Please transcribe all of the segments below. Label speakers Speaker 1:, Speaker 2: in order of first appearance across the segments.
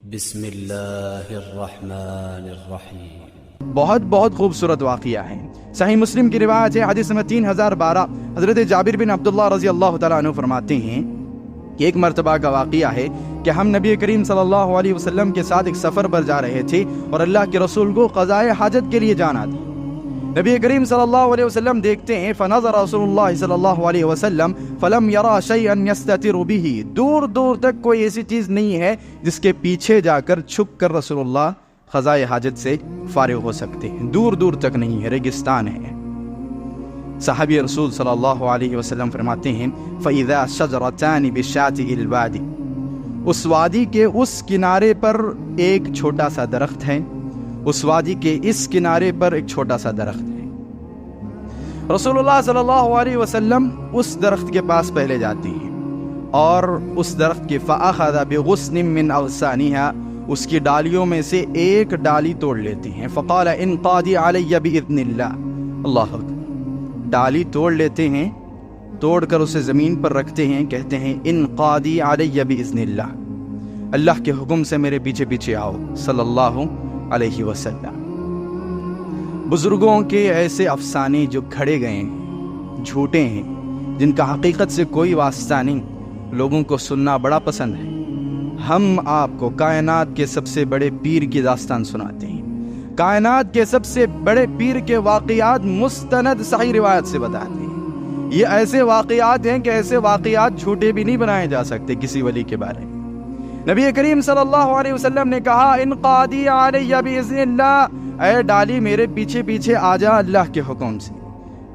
Speaker 1: بسم اللہ الرحمن الرحیم۔
Speaker 2: بہت خوبصورت واقعہ ہے۔ صحیح مسلم کی روایت ہے، حدیث نمبر 3012، حضرت جابر بن عبداللہ رضی اللہ تعالیٰ عنہ فرماتے ہیں کہ ایک مرتبہ کا واقعہ ہے کہ ہم نبی کریم صلی اللہ علیہ وسلم کے ساتھ ایک سفر پر جا رہے تھے اور اللہ کے رسول کو قضائے حاجت کے لیے جانا تھا۔ نبی کریم صلی اللہ علیہ وسلم دیکھتے ہیں فنظر رسول اللہ صلی اللہ علیہ وسلم فلم یرا شیئا یستتر بہ، دور دور تک کوئی ایسی چیز نہیں ہے جس کے پیچھے جا کر چھپ کر رسول اللہ قضائے حاجت سے فارغ ہو سکتے ہیں، دور دور تک نہیں ہے، ریگستان ہے۔ صحابی رسول صلی اللہ علیہ وسلم فرماتے ہیں فَإِذَا شَجْرَتَانِ بِشَاطِئِ الْوَادِ، اس وادی کے اس کنارے پر ایک چھوٹا سا درخت ہے، اس وادی کے اس کنارے پر ایک چھوٹا سا درخت ہے۔ رسول اللہ صلی اللہ علیہ وسلم اس درخت کے پاس پہلے جاتے ہیں اور اس درخت کے فَأَخَذَ بِغُصْنٍ مِّنْ أَغْصَانِهَا، اس کی ڈالیوں میں سے ایک ڈالی توڑ لیتے ہیں۔ فَقَالَ انقادی عَلَيَّ بِإِذْنِ اللَّهِ، اللہ اکبر، ڈالی توڑ لیتے ہیں، توڑ کر اسے زمین پر رکھتے ہیں، کہتے ہیں انقادی عَلَيَّ بِإِذْنِ اللَّهِ، اللہ کے حکم سے میرے پیچھے پیچھے آؤ صلی اللہ علیہ وسلم۔ بزرگوں کے ایسے افسانے جو کھڑے گئے ہیں، جھوٹے ہیں، جن کا حقیقت سے کوئی واسطہ نہیں، لوگوں کو سننا بڑا پسند ہے۔ ہم آپ کو کائنات کے سب سے بڑے پیر کی داستان سناتے ہیں، کائنات کے سب سے بڑے پیر کے واقعات مستند صحیح روایت سے بتاتے ہیں۔ یہ ایسے واقعات ہیں کہ ایسے واقعات جھوٹے بھی نہیں بنائے جا سکتے کسی ولی کے بارے میں۔ نبی کریم صلی اللہ علیہ وسلم نے کہا انقادی علیہ بإذن اللہ، اے ڈالی میرے پیچھے پیچھے آ جا اللہ کے حکم سے۔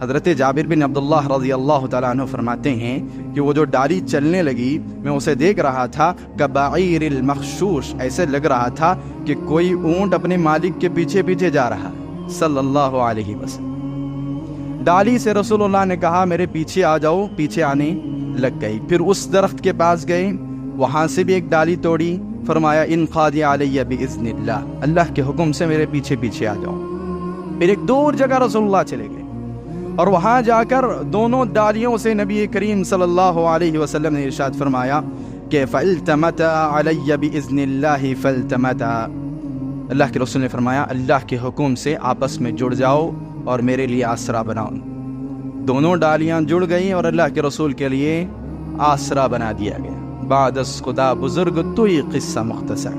Speaker 2: حضرت جابر بن عبداللہ رضی اللہ تعالیٰ عنہ فرماتے ہیں کہ وہ جو ڈالی چلنے لگی، میں اسے دیکھ رہا تھا کبعیر المخشوش، ایسے لگ رہا تھا کہ کوئی اونٹ اپنے مالک کے پیچھے پیچھے جا رہا ہے صلی اللہ علیہ وسلم۔ ڈالی سے رسول اللہ نے کہا میرے پیچھے آ جاؤ، پیچھے آنے لگ گئی۔ پھر اس درخت کے پاس گئے، وہاں سے بھی ایک ڈالی توڑی، فرمایا انقادی علیہ بإذن اللہ، اللہ کے حکم سے میرے پیچھے پیچھے آ جاؤ۔ پھر ایک دور جگہ رسول اللہ چلے گئے اور وہاں جا کر دونوں ڈالیوں سے نبی کریم صلی اللہ علیہ وسلم نے ارشاد فرمایا کہ فَالْتَمَتَا عَلَيَّ بِإِذْنِ اللَّهِ فَالْتَمَتَا، اللہ کے رسول نے فرمایا اللہ کے حکم سے آپس میں جڑ جاؤ اور میرے لیے آسرا بناؤ۔ دونوں ڈالیاں جڑ گئیں اور اللہ کے رسول کے لیے آسرا بنا دیا گیا۔ بعد از خدا بزرگ تو یہ قصہ مختصر۔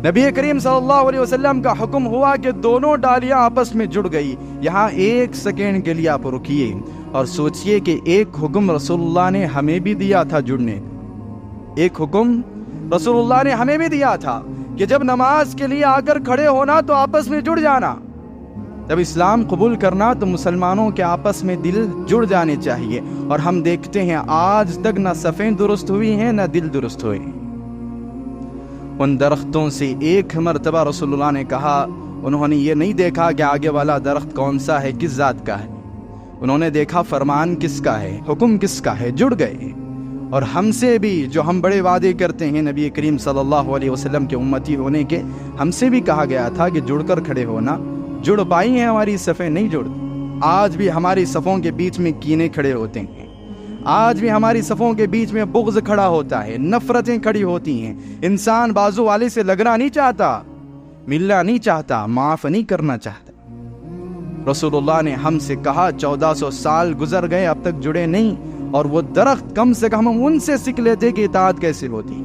Speaker 2: نبی کریم صلی اللہ علیہ وسلم کا حکم ہوا کہ دونوں ڈالیاں آپس میں جڑ گئی۔ یہاں ایک سیکنڈ کے لیے آپ رکیے اور سوچئے کہ ایک حکم رسول اللہ نے ہمیں بھی دیا تھا جڑنے کا، ایک حکم رسول اللہ نے ہمیں بھی دیا تھا کہ جب نماز کے لیے آ کر کھڑے ہونا تو آپس میں جڑ جانا، جب اسلام قبول کرنا تو مسلمانوں کے آپس میں دل جڑ جانے چاہیے۔ اور ہم دیکھتے ہیں آج تک نہ صفیں درست ہوئی ہیں نہ دل درست ہوئے ہیں۔ ان درختوں سے ایک مرتبہ رسول اللہ نے کہا، انہوں نے یہ نہیں دیکھا کہ آگے والا درخت کون سا ہے، کس ذات کا ہے، انہوں نے دیکھا فرمان کس کا ہے، حکم کس کا ہے، جڑ گئے۔ اور ہم سے بھی جو ہم بڑے وعدے کرتے ہیں نبی کریم صلی اللہ علیہ وسلم کے امتی ہونے کے، ہم سے بھی کہا گیا تھا کہ جڑ کر کھڑے ہونا۔ جڑ پائی ہیں ہماری صفیں؟ نہیں جڑتی۔ آج بھی ہماری صفوں کے بیچ میں کینے کھڑے ہوتے ہیں، آج بھی ہماری صفوں کے بیچ میں بغض کھڑا ہوتا ہے، نفرتیں کھڑی ہوتی ہیں۔ انسان بازو والے سے لگنا نہیں چاہتا، ملنا نہیں چاہتا، معاف نہیں کرنا چاہتا۔ رسول اللہ نے ہم سے کہا 1400 سال گزر گئے اب تک جڑے نہیں، اور وہ درخت کم سے کم ہم ان سے سیکھ لیتے کہ اطاعت کیسے ہوتی ہے۔